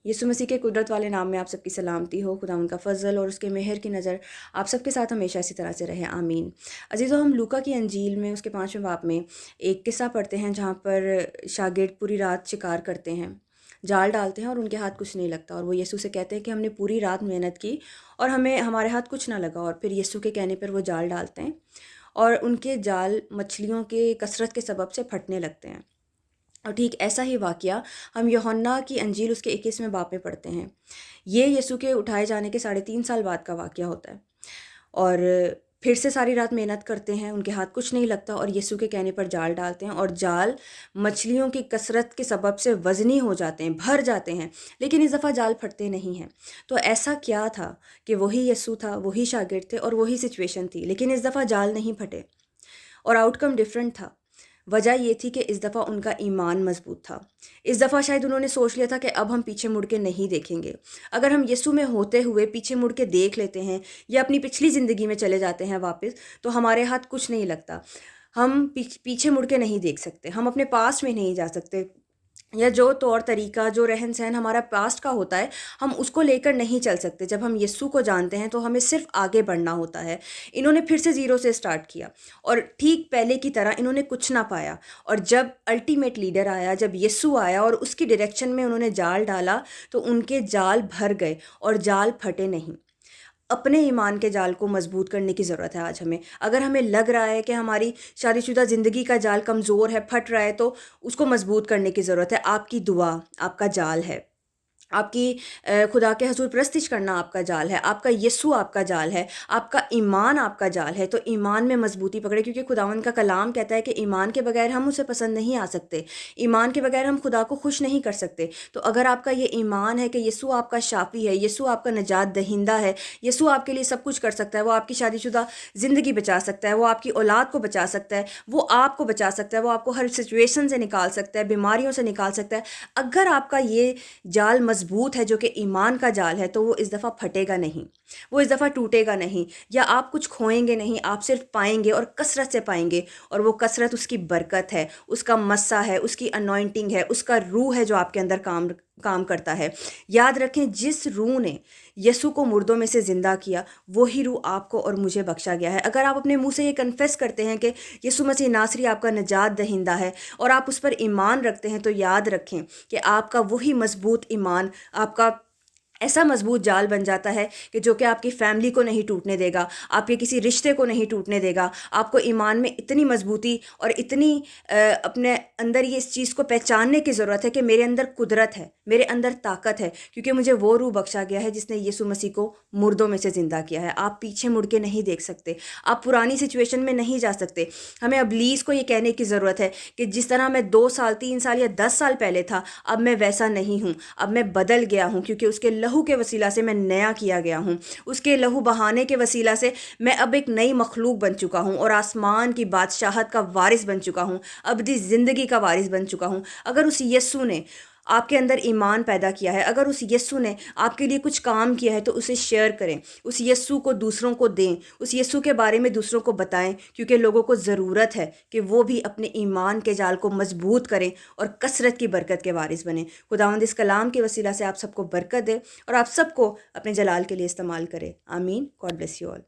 یسوع مسیح کے قدرت والے نام میں آپ سب کی سلامتی ہو۔ خدا ان کا فضل اور اس کے مہر کی نظر آپ سب کے ساتھ ہمیشہ اسی طرح سے رہے، آمین۔ عزیزو، ہم لوکا کی انجیل میں اس کے 5ویں باب میں ایک قصہ پڑھتے ہیں جہاں پر شاگرد پوری رات شکار کرتے ہیں، جال ڈالتے ہیں اور ان کے ہاتھ کچھ نہیں لگتا، اور وہ یسوع سے کہتے ہیں کہ ہم نے پوری رات محنت کی اور ہمارے ہاتھ کچھ نہ لگا، اور پھر یسوع کے کہنے پر وہ جال ڈالتے ہیں اور ان کے جال مچھلیوں کے کثرت کے سبب سے پھٹنے لگتے ہیں۔ اور ٹھیک ایسا ہی واقعہ ہم یوحنا کی انجیل اس کے 21ویں باب میں پڑھتے ہیں۔ یہ یسوع کے اٹھائے جانے کے 3.5 سال بعد کا واقعہ ہوتا ہے، اور پھر سے ساری رات محنت کرتے ہیں، ان کے ہاتھ کچھ نہیں لگتا اور یسوع کے کہنے پر جال ڈالتے ہیں، اور جال مچھلیوں کی کثرت کے سبب سے وزنی ہو جاتے ہیں، بھر جاتے ہیں، لیکن اس دفعہ جال پھٹتے نہیں ہیں۔ تو ایسا کیا تھا کہ وہی یسوع تھا، وہی شاگرد تھے اور وہی سچویشن تھی، لیکن اس دفعہ جال نہیں پھٹے اور آؤٹ کم ڈفرینٹ تھا۔ وجہ یہ تھی کہ اس دفعہ ان کا ایمان مضبوط تھا۔ اس دفعہ شاید انہوں نے سوچ لیا تھا کہ اب ہم پیچھے مڑ کے نہیں دیکھیں گے۔ اگر ہم یسوع میں ہوتے ہوئے پیچھے مڑ کے دیکھ لیتے ہیں یا اپنی پچھلی زندگی میں چلے جاتے ہیں واپس، تو ہمارے ہاتھ کچھ نہیں لگتا۔ ہم پیچھے مڑ کے نہیں دیکھ سکتے، ہم اپنے پاسٹ میں نہیں جا سکتے، یا جو طور طریقہ، جو رہن سہن ہمارا پاسٹ کا ہوتا ہے، ہم اس کو لے کر نہیں چل سکتے۔ جب ہم یسوع کو جانتے ہیں تو ہمیں صرف آگے بڑھنا ہوتا ہے۔ انہوں نے پھر سے زیرو سے سٹارٹ کیا اور ٹھیک پہلے کی طرح انہوں نے کچھ نہ پایا، اور جب الٹیمیٹ لیڈر آیا، جب یسوع آیا اور اس کی ڈائریکشن میں انہوں نے جال ڈالا، تو ان کے جال بھر گئے اور جال پھٹے نہیں۔ اپنے ایمان کے جال کو مضبوط کرنے کی ضرورت ہے آج ہمیں۔ اگر ہمیں لگ رہا ہے کہ ہماری شادی شدہ زندگی کا جال کمزور ہے، پھٹ رہا ہے، تو اس کو مضبوط کرنے کی ضرورت ہے۔ آپ کی دعا آپ کا جال ہے، آپ کی خدا کے حضور پرستش کرنا آپ کا جال ہے، آپ کا یسوع آپ کا جال ہے، آپ کا ایمان آپ کا جال ہے۔ تو ایمان میں مضبوطی پکڑے، کیونکہ خداوند کا کلام کہتا ہے کہ ایمان کے بغیر ہم اسے پسند نہیں آ سکتے، ایمان کے بغیر ہم خدا کو خوش نہیں کر سکتے۔ تو اگر آپ کا یہ ایمان ہے کہ یسوع آپ کا شافی ہے، یسوع آپ کا نجات دہندہ ہے، یسوع آپ کے لیے سب کچھ کر سکتا ہے، وہ آپ کی شادی شدہ زندگی بچا سکتا ہے، وہ آپ کی اولاد کو بچا سکتا ہے، وہ آپ کو بچا سکتا ہے، وہ آپ کو ہر سچویشن سے نکال سکتا ہے، بیماریوں سے نکال سکتا ہے۔ اگر آپ کا یہ جال مضبوط ہے جو کہ ایمان کا جال ہے، تو وہ اس دفعہ پھٹے گا نہیں، وہ اس دفعہ ٹوٹے گا نہیں، یا آپ کچھ کھوئیں گے نہیں، آپ صرف پائیں گے اور کثرت سے پائیں گے، اور وہ کثرت اس کی برکت ہے، اس کا مسا ہے، اس کی انوائنٹنگ ہے، اس کا روح ہے جو آپ کے اندر کام کرتا ہے۔ یاد رکھیں، جس روح نے یسوع کو مردوں میں سے زندہ کیا، وہی روح آپ کو اور مجھے بخشا گیا ہے۔ اگر آپ اپنے منہ سے یہ کنفیس کرتے ہیں کہ یسوع مسیح ناصری آپ کا نجات دہندہ ہے، اور آپ اس پر ایمان رکھتے ہیں، تو یاد رکھیں کہ آپ کا وہی مضبوط ایمان آپ کا ایسا مضبوط جال بن جاتا ہے کہ جو کہ آپ کی فیملی کو نہیں ٹوٹنے دے گا، آپ کے کسی رشتے کو نہیں ٹوٹنے دے گا۔ آپ کو ایمان میں اتنی مضبوطی اور اتنی اپنے اندر یہ اس چیز کو پہچاننے کی ضرورت ہے کہ میرے اندر قدرت ہے، میرے اندر طاقت ہے، کیونکہ مجھے وہ روح بخشا گیا ہے جس نے یسوع مسیح کو مردوں میں سے زندہ کیا ہے۔ آپ پیچھے مڑ کے نہیں دیکھ سکتے، آپ پرانی سچویشن میں نہیں جا سکتے۔ ہمیں ابلیس کو یہ کہنے کی ضرورت ہے کہ جس طرح میں 2 سال 3 سال یا 10 سال پہلے تھا، اب میں ویسا نہیں ہوں، اب میں بدل گیا ہوں، کیونکہ اس کے لہو کے وسیلہ سے میں نیا کیا گیا ہوں، اس کے لہو بہانے کے وسیلہ سے میں اب ایک نئی مخلوق بن چکا ہوں، اور آسمان کی بادشاہت کا وارث بن چکا ہوں، ابدی زندگی کا وارث بن چکا ہوں۔ اگر اس یسوع نے آپ کے اندر ایمان پیدا کیا ہے، اگر اس یسوع نے آپ کے لیے کچھ کام کیا ہے، تو اسے شیئر کریں، اس یسوع کو دوسروں کو دیں، اس یسوع کے بارے میں دوسروں کو بتائیں، کیونکہ لوگوں کو ضرورت ہے کہ وہ بھی اپنے ایمان کے جال کو مضبوط کریں اور کثرت کی برکت کے وارث بنیں۔ خداوند اس کلام کے وسیلہ سے آپ سب کو برکت دے اور آپ سب کو اپنے جلال کے لیے استعمال کرے، آمین۔ God bless you all.